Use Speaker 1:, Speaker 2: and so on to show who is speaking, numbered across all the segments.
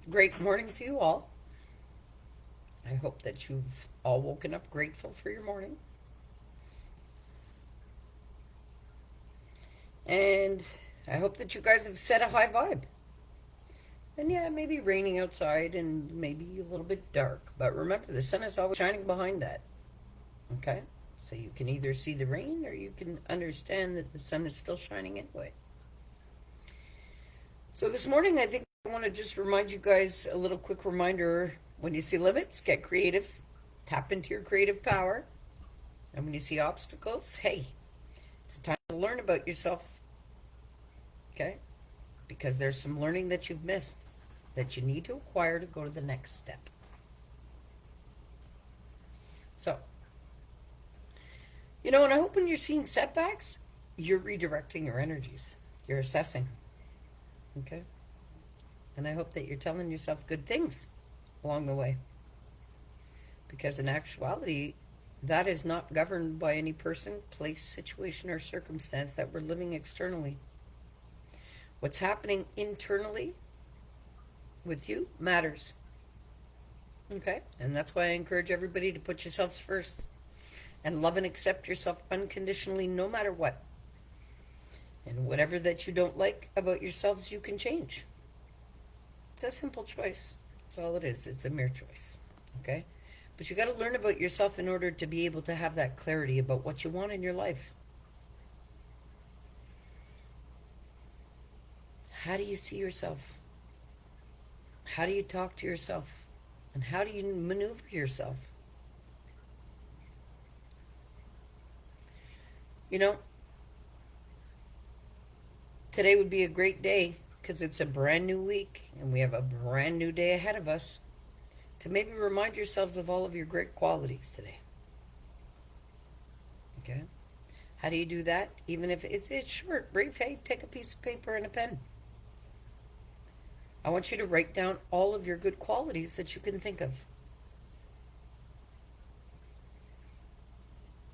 Speaker 1: Great morning to you all. I hope that you've all woken up grateful for your morning. And I hope that you guys have set a high vibe. And yeah, it may be raining outside and maybe a little bit dark, but remember, the sun is always shining behind that. Okay? So you can either see the rain or you can understand that the sun is still shining anyway. So this morning, I think I want to just remind you guys a little quick reminder: when you see limits, get creative, tap into your creative power. And when you see obstacles, hey, it's time to learn about yourself. Okay? Because there's some learning that you've missed that you need to acquire to go to the next step. So, and I hope when you're seeing setbacks, you're redirecting your energies. You're assessing. Okay? And I hope that you're telling yourself good things along the way. Because in actuality, that is not governed by any person, place, situation, or circumstance that we're living externally. What's happening internally with you matters. Okay? And that's why I encourage everybody to put yourselves first and love and accept yourself unconditionally no matter what. And whatever that you don't like about yourselves, you can change. It's a simple choice. That's all it is. It's a mere choice. Okay? But you got to learn about yourself in order to be able to have that clarity about what you want in your life. How do you see yourself? How do you talk to yourself? And how do you maneuver yourself? Today would be a great day because it's a brand new week and we have a brand new day ahead of us to maybe remind yourselves of all of your great qualities today. Okay? How do you do that? Even if it's short, brief, hey, take a piece of paper and a pen. I want you to write down all of your good qualities that you can think of.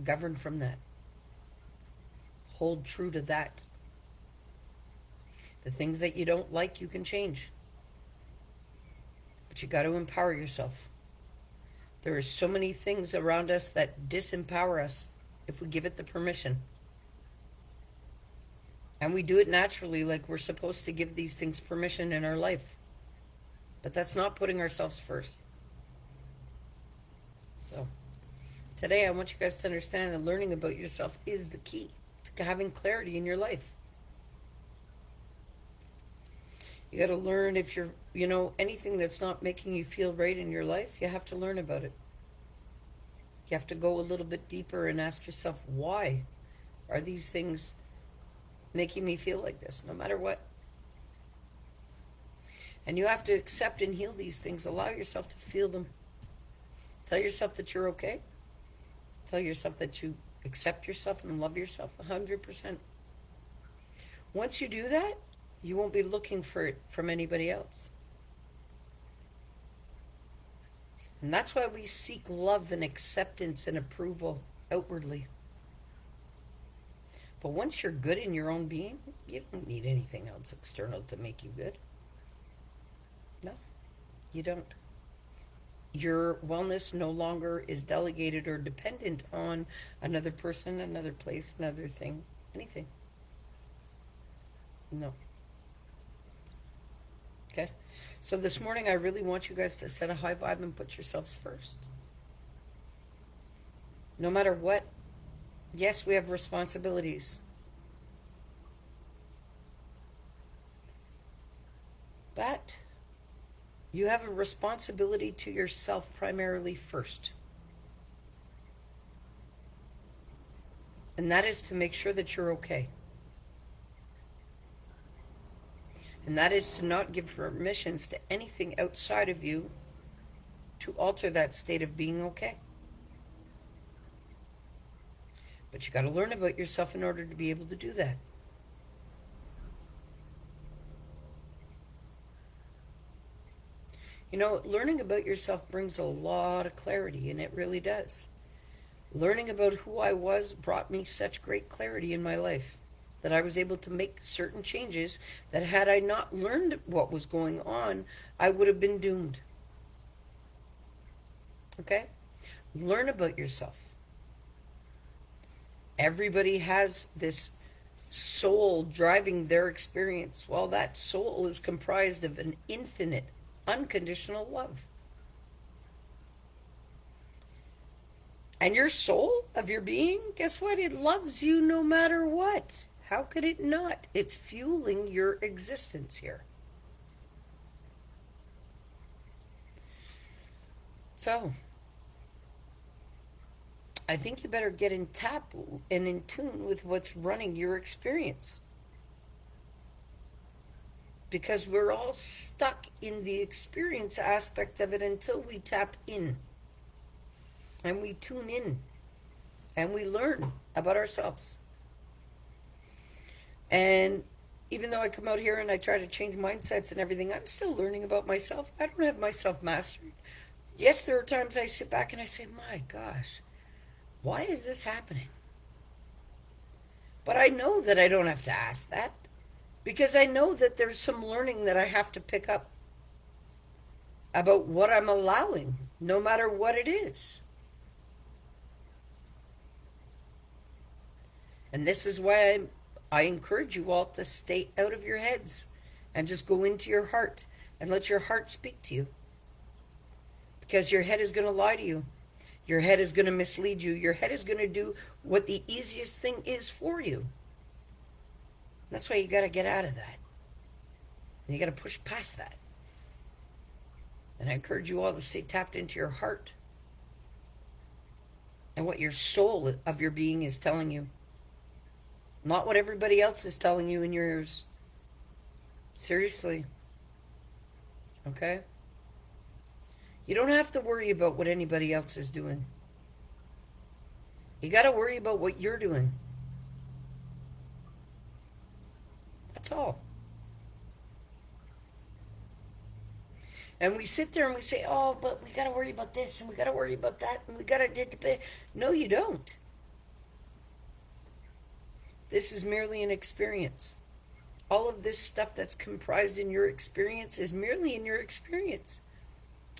Speaker 1: Govern from that. Hold true to that. The things that you don't like, you can change. But you got to empower yourself. There are so many things around us that disempower us if we give it the permission. And we do it naturally, like we're supposed to give these things permission in our life. But that's not putting ourselves first. So, today I want you guys to understand that learning about yourself is the key to having clarity in your life. You got to learn if you're, anything that's not making you feel right in your life, you have to learn about it. You have to go a little bit deeper and ask yourself, why are these things making me feel like this, no matter what? And you have to accept and heal these things. Allow yourself to feel them. Tell yourself that you're okay. Tell yourself that you accept yourself and love yourself 100%. Once you do that, you won't be looking for it from anybody else. And that's why we seek love and acceptance and approval outwardly. But once you're good in your own being, you don't need anything else external to make you good. No, you don't. Your wellness no longer is delegated or dependent on another person, another place, another thing, anything. No. Okay? So this morning, I really want you guys to set a high vibe and put yourselves first. No matter what, yes, we have responsibilities. But you have a responsibility to yourself primarily first. And that is to make sure that you're okay. And that is to not give permissions to anything outside of you to alter that state of being okay. But you got to learn about yourself in order to be able to do that. Learning about yourself brings a lot of clarity, and it really does. Learning about who I was brought me such great clarity in my life. that I was able to make certain changes that had I not learned what was going on, I would have been doomed. Okay? Learn about yourself. Everybody has this soul driving their experience. Well, that soul is comprised of an infinite, unconditional love. And your soul of your being, guess what? It loves you no matter what. How could it not? It's fueling your existence here. So, I think you better get in tap and in tune with what's running your experience. Because we're all stuck in the experience aspect of it until we tap in. And we tune in. And we learn about ourselves. And even though I come out here and I try to change mindsets and everything, I'm still learning about myself. I don't have myself mastered. Yes, there are times I sit back and I say, my gosh, why is this happening? But I know that I don't have to ask that, because I know that there's some learning that I have to pick up about what I'm allowing, no matter what it is. And this is why I encourage you all to stay out of your heads and just go into your heart and let your heart speak to you. Because your head is going to lie to you. Your head is going to mislead you. Your head is going to do what the easiest thing is for you. That's why you got to get out of that. And you got to push past that. And I encourage you all to stay tapped into your heart and what your soul of your being is telling you. Not what everybody else is telling you in your ears. Seriously. Okay? You don't have to worry about what anybody else is doing. You got to worry about what you're doing. That's all. And we sit there and we say, oh, but we got to worry about this and we got to worry about that and we got to... No, you don't. This is merely an experience. All of this stuff that's comprised in your experience is merely in your experience.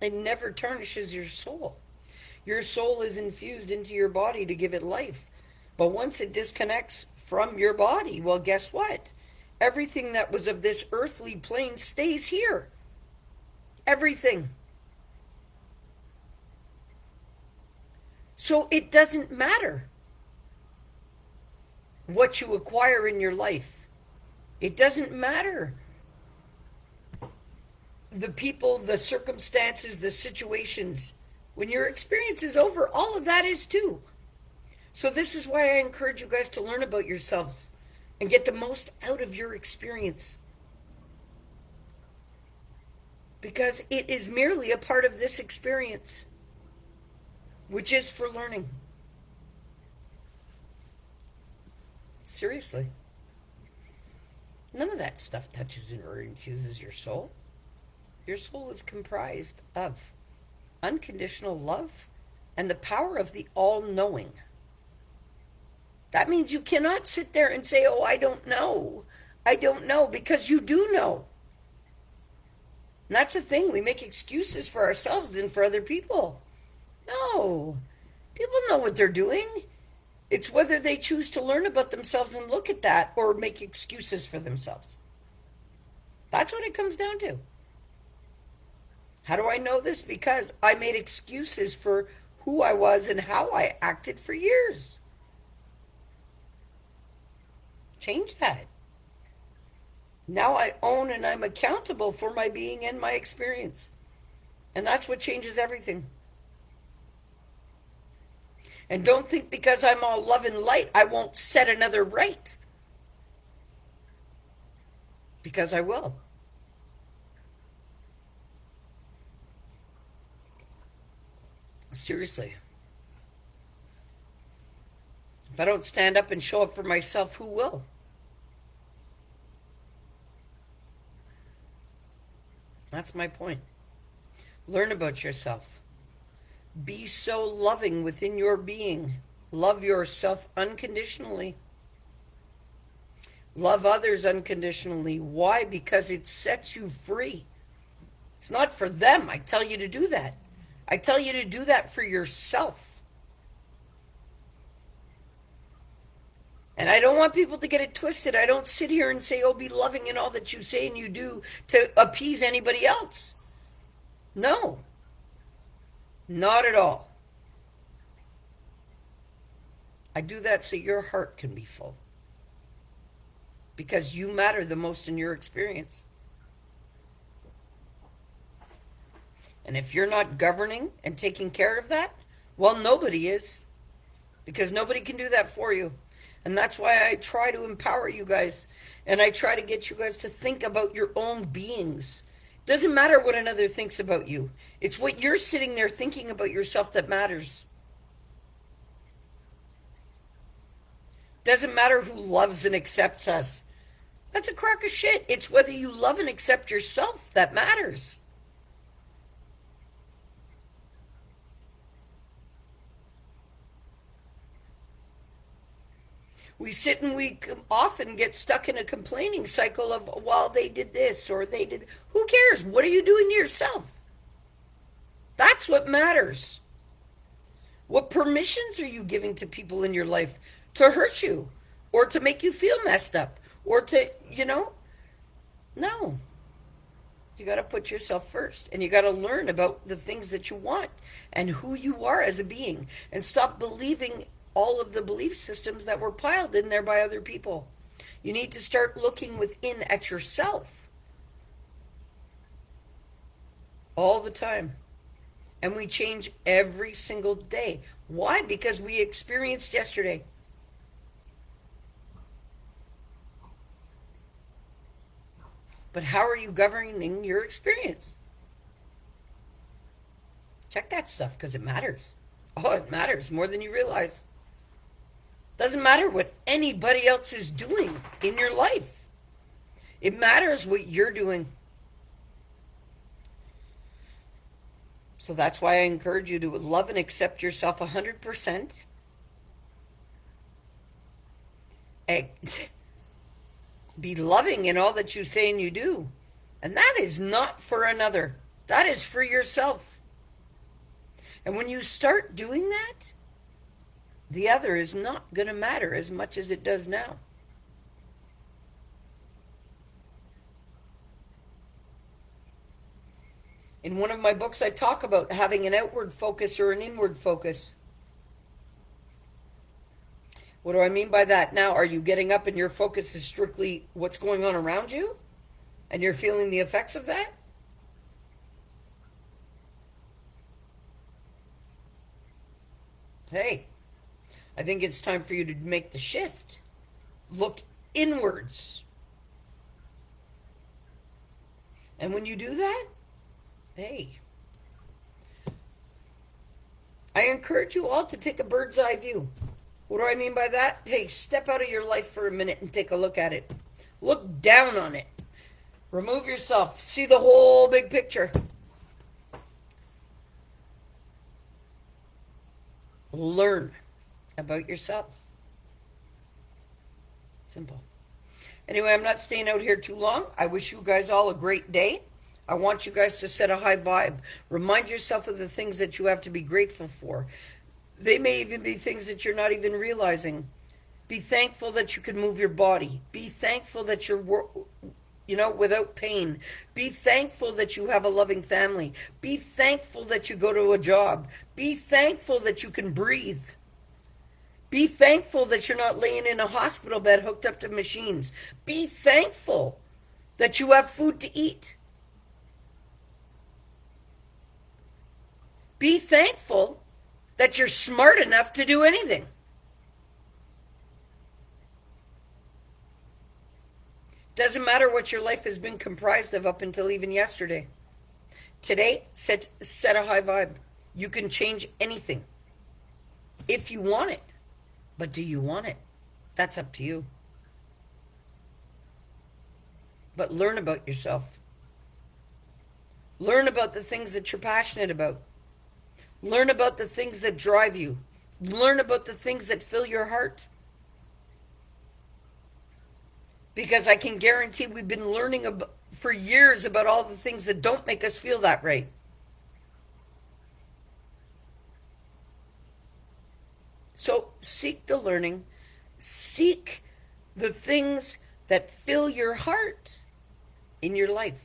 Speaker 1: It never tarnishes your soul. Your soul is infused into your body to give it life. But once it disconnects from your body, well, guess what? Everything that was of this earthly plane stays here. Everything. So it doesn't matter what you acquire in your life. It doesn't matter the people, the circumstances, the situations. When your experience is over, all of that is too. So this is why I encourage you guys to learn about yourselves and get the most out of your experience. Because it is merely a part of this experience, which is for learning. Seriously. None of that stuff touches or infuses your soul. Your soul is comprised of unconditional love and the power of the all-knowing. That means you cannot sit there and say, oh, I don't know. I don't know, because you do know. And that's the thing. We make excuses for ourselves and for other people. No. People know what they're doing. It's whether they choose to learn about themselves and look at that or make excuses for themselves. That's what it comes down to. How do I know this? Because I made excuses for who I was and how I acted for years. Change that. Now I own and I'm accountable for my being and my experience. And that's what changes everything. And don't think because I'm all love and light, I won't set another right. Because I will. Seriously. If I don't stand up and show up for myself, who will? That's my point. Learn about yourself. Be so loving within your being. Love yourself unconditionally. Love others unconditionally. Why? Because it sets you free. It's not for them. I tell you to do that. I tell you to do that for yourself. And I don't want people to get it twisted. I don't sit here and say, oh, be loving in all that you say and you do to appease anybody else. No. Not at all. I do that so your heart can be full. Because you matter the most in your experience. And if you're not governing and taking care of that, well, nobody is. Because nobody can do that for you. And that's why I try to empower you guys. And I try to get you guys to think about your own beings. It doesn't matter what another thinks about you. It's what you're sitting there thinking about yourself that matters. Doesn't matter who loves and accepts us. That's a crock of shit. It's whether you love and accept yourself that matters. We sit and we often get stuck in a complaining cycle of, well, they did this or they did. Who cares? What are you doing to yourself? That's what matters. What permissions are you giving to people in your life to hurt you or to make you feel messed up or to, No. You got to put yourself first and you got to learn about the things that you want and who you are as a being and stop believing all of the belief systems that were piled in there by other people. You need to start looking within at yourself all the time. And we change every single day. Why? Because we experienced yesterday. But how are you governing your experience? Check that stuff because it matters. Oh, it matters more than you realize. Doesn't matter what anybody else is doing in your life. It matters what you're doing. So that's why I encourage you to love and accept yourself 100%. Be loving in all that you say and you do. And that is not for another. That is for yourself. And when you start doing that, the other is not going to matter as much as it does now. In one of my books, I talk about having an outward focus or an inward focus. What do I mean by that? Now, are you getting up and your focus is strictly what's going on around you? And you're feeling the effects of that? Hey, I think it's time for you to make the shift. Look inwards. And when you do that, hey, I encourage you all to take a bird's eye view. What do I mean by that? Hey, step out of your life for a minute and take a look at it. Look down on it. Remove yourself. See the whole big picture. Learn about yourselves. Simple. Anyway, I'm not staying out here too long. I wish you guys all a great day. I want you guys to set a high vibe. Remind yourself of the things that you have to be grateful for. They may even be things that you're not even realizing. Be thankful that you can move your body. Be thankful that you're, without pain. Be thankful that you have a loving family. Be thankful that you go to a job. Be thankful that you can breathe. Be thankful that you're not laying in a hospital bed hooked up to machines. Be thankful that you have food to eat. Be thankful that you're smart enough to do anything. Doesn't matter what your life has been comprised of up until even yesterday. Today, set a high vibe. You can change anything if you want it. But do you want it? That's up to you. But learn about yourself. Learn about the things that you're passionate about. Learn about the things that drive you. Learn about the things that fill your heart. Because I can guarantee we've been learning for years about all the things that don't make us feel that right. So seek the learning, seek the things that fill your heart in your life.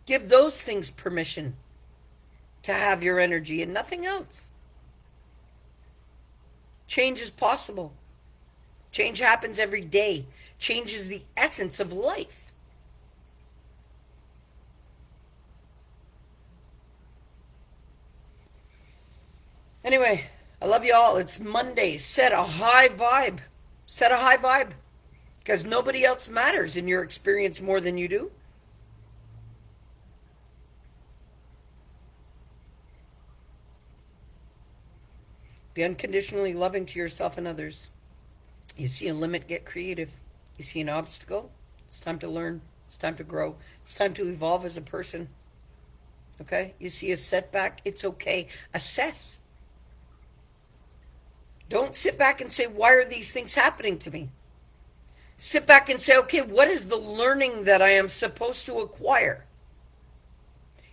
Speaker 1: Give those things permission to have your energy and nothing else. Change is possible. Change happens every day. Change is the essence of life. Anyway, I love you all. It's Monday. Set a high vibe. Set a high vibe. Because nobody else matters in your experience more than you do. Be unconditionally loving to yourself and others. You see a limit, get creative. You see an obstacle, it's time to learn. It's time to grow. It's time to evolve as a person. Okay? You see a setback, it's okay. Assess. Don't sit back and say, why are these things happening to me? Sit back and say, okay, what is the learning that I am supposed to acquire?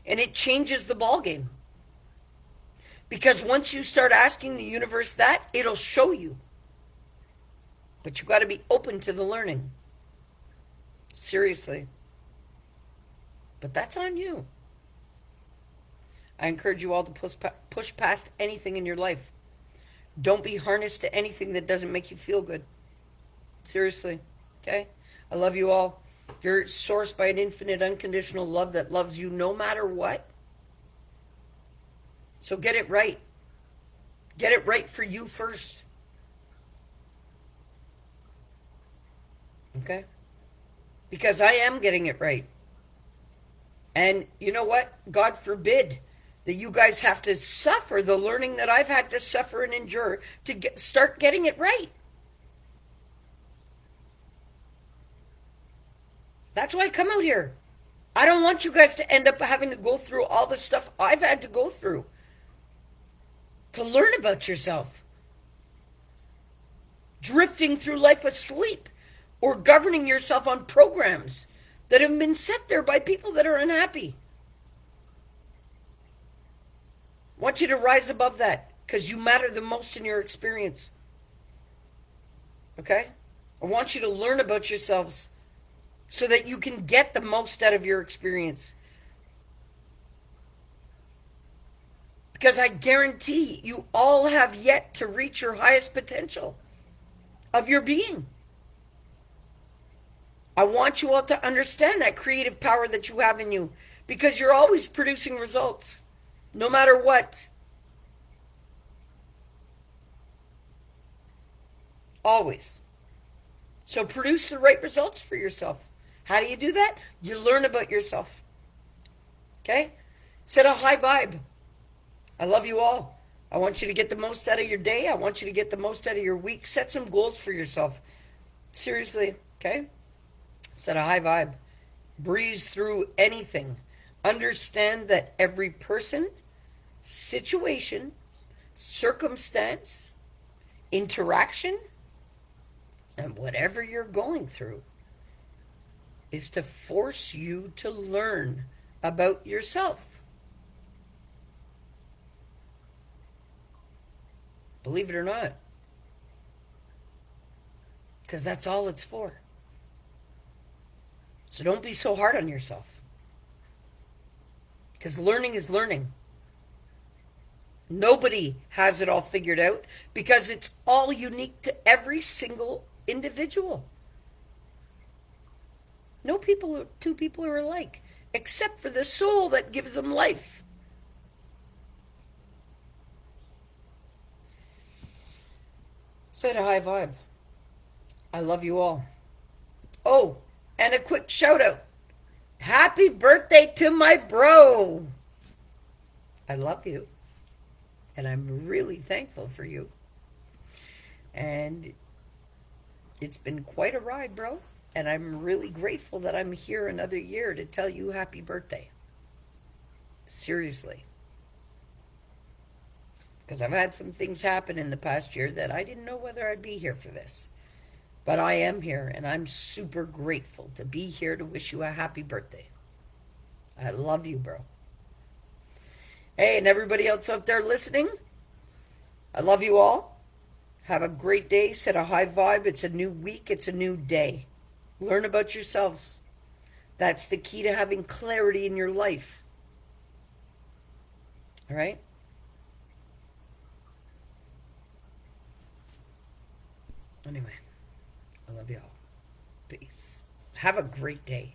Speaker 1: And it changes the ballgame. Because once you start asking the universe that, it'll show you. But you got to be open to the learning. Seriously. But that's on you. I encourage you all to push past anything in your life. Don't be harnessed to anything that doesn't make you feel good. Seriously. Okay? I love you all. You're sourced by an infinite, unconditional love that loves you no matter what. So get it right. Get it right for you first. Okay? Because I am getting it right. And you know what? God forbid that you guys have to suffer the learning that I've had to suffer and endure to start getting it right. That's why I come out here. I don't want you guys to end up having to go through all the stuff I've had to go through to learn about yourself. Drifting through life asleep or governing yourself on programs that have been set there by people that are unhappy. I want you to rise above that because you matter the most in your experience. Okay? I want you to learn about yourselves so that you can get the most out of your experience. Because I guarantee you all have yet to reach your highest potential of your being. I want you all to understand that creative power that you have in you because you're always producing results, no matter what. Always. So produce the right results for yourself. How do you do that? You learn about yourself. Okay? Set a high vibe. I love you all. I want you to get the most out of your day. I want you to get the most out of your week. Set some goals for yourself. Seriously, okay? Set a high vibe. Breeze through anything. Understand that every person, situation, circumstance, interaction, and whatever you're going through is to force you to learn about yourself. Believe it or not. Because that's all it's for. So don't be so hard on yourself. Because learning is learning. Nobody has it all figured out because it's all unique to every single individual. No two people are alike, except for the soul that gives them life. Set a high vibe. I love you all. Oh, and a quick shout out. Happy birthday to my bro. I love you. And I'm really thankful for you. And it's been quite a ride, bro. And I'm really grateful that I'm here another year to tell you happy birthday. Seriously. Because I've had some things happen in the past year that I didn't know whether I'd be here for this. But I am here, and I'm super grateful to be here to wish you a happy birthday. I love you, bro. Hey, and everybody else out there listening, I love you all. Have a great day. Set a high vibe. It's a new week. It's a new day. Learn about yourselves. That's the key to having clarity in your life. All right? Anyway, I love you all. Peace. Have a great day.